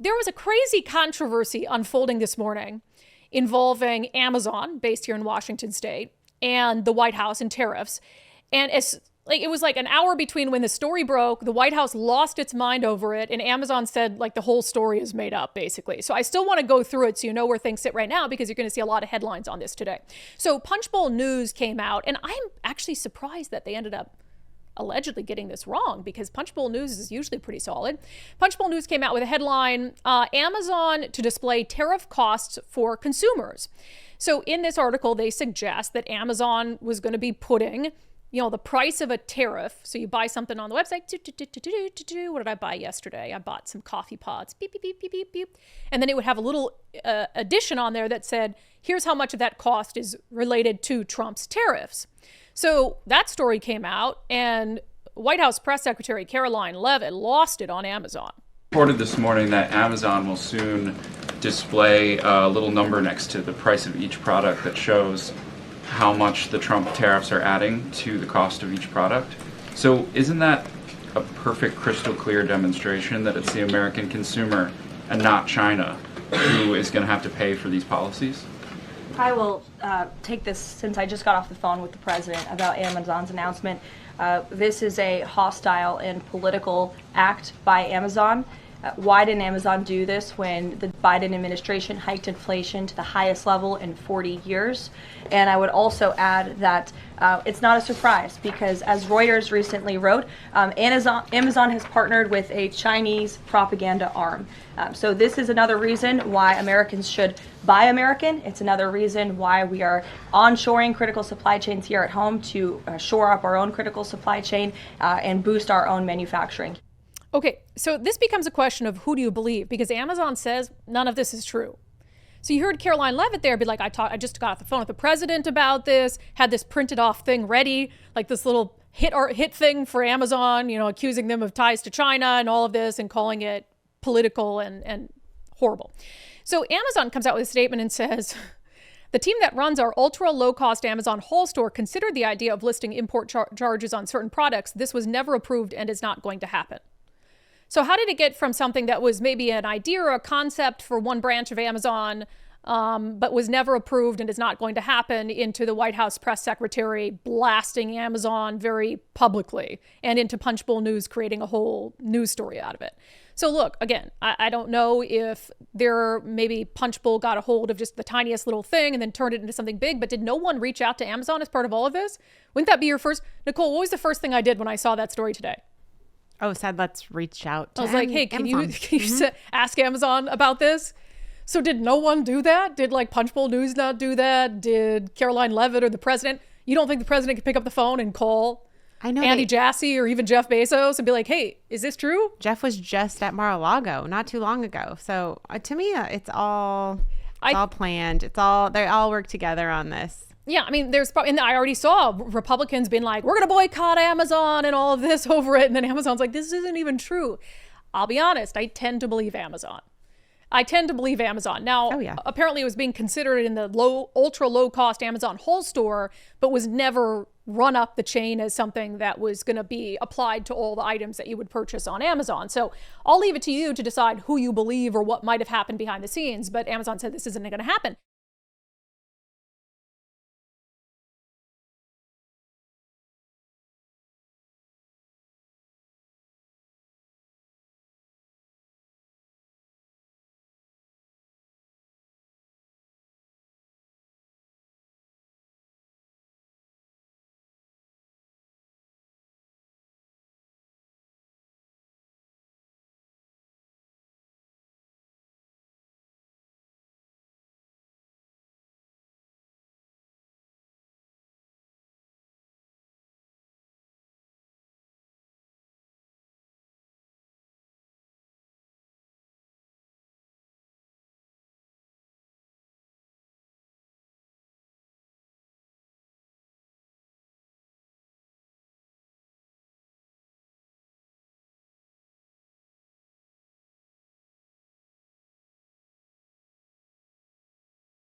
there was a crazy controversy unfolding this morning involving Amazon, based here in Washington State, and the White House and tariffs. And it was like an hour between when the story broke, the White House lost its mind over it, and Amazon said like the whole story is made up, basically. So I still want to go through it so you know where things sit right now, because you're going to see a lot of headlines on this today. So Punchbowl News came out, and I'm actually surprised that they ended up allegedly getting this wrong, because Punchbowl News is usually pretty solid. Punchbowl News came out with a headline, Amazon to display tariff costs for consumers. So in this article, they suggest that Amazon was going to be putting, the price of a tariff. So you buy something on the website. What did I buy yesterday? I bought some coffee pods. Beep, beep, beep, beep, beep, beep. And then it would have a little addition on there that said, here's how much of that cost is related to Trump's tariffs. So that story came out, and White House Press Secretary Caroline Leavitt lost it on Amazon. Reported this morning that Amazon will soon display a little number next to the price of each product that shows how much the Trump tariffs are adding to the cost of each product. So isn't that a perfect crystal clear demonstration that it's the American consumer and not China who is going to have to pay for these policies? I will take this, since I just got off the phone with the president about Amazon's announcement. This is a hostile and political act by Amazon. Why didn't Amazon do this when the Biden administration hiked inflation to the highest level in 40 years? And I would also add that it's not a surprise, because as Reuters recently wrote, Amazon has partnered with a Chinese propaganda arm. So this is another reason why Americans should buy American. It's another reason why we are onshoring critical supply chains here at home to shore up our own critical supply chain and boost our own manufacturing. Okay, so this becomes a question of who do you believe? Because Amazon says none of this is true. So you heard Caroline Leavitt there be like, I just got off the phone with the president about this, had this printed off thing ready, like this little hit thing for Amazon, accusing them of ties to China and all of this and calling it political and horrible. So Amazon comes out with a statement and says, the team that runs our ultra low-cost Amazon whole store considered the idea of listing import charges on certain products. This was never approved and is not going to happen. So how did it get from something that was maybe an idea or a concept for one branch of Amazon, but was never approved and is not going to happen, into the White House press secretary blasting Amazon very publicly, and into Punchbowl News creating a whole news story out of it? So look, again, I don't know if maybe Punchbowl got a hold of just the tiniest little thing and then turned it into something big, but did no one reach out to Amazon as part of all of this? Wouldn't that be your first? Nicole, what was the first thing I did when I saw that story today? Oh, said let's reach out to I was like, hey, can you Mm-hmm. ask Amazon about this? So did no one do that? Did Punchbowl News not do that? Did Caroline Leavitt or the president? You don't think the president could pick up the phone and call Andy Jassy or even Jeff Bezos and be like, hey, is this true? Jeff was just at Mar-a-Lago not too long ago. So to me, it's all planned. They all work together on this. Yeah, I mean, and I already saw Republicans being like, we're going to boycott Amazon and all of this over it. And then Amazon's like, this isn't even true. I'll be honest, I tend to believe Amazon. Now, apparently it was being considered in the ultra low cost Amazon whole store, but was never run up the chain as something that was going to be applied to all the items that you would purchase on Amazon. So I'll leave it to you to decide who you believe or what might have happened behind the scenes. But Amazon said this isn't going to happen.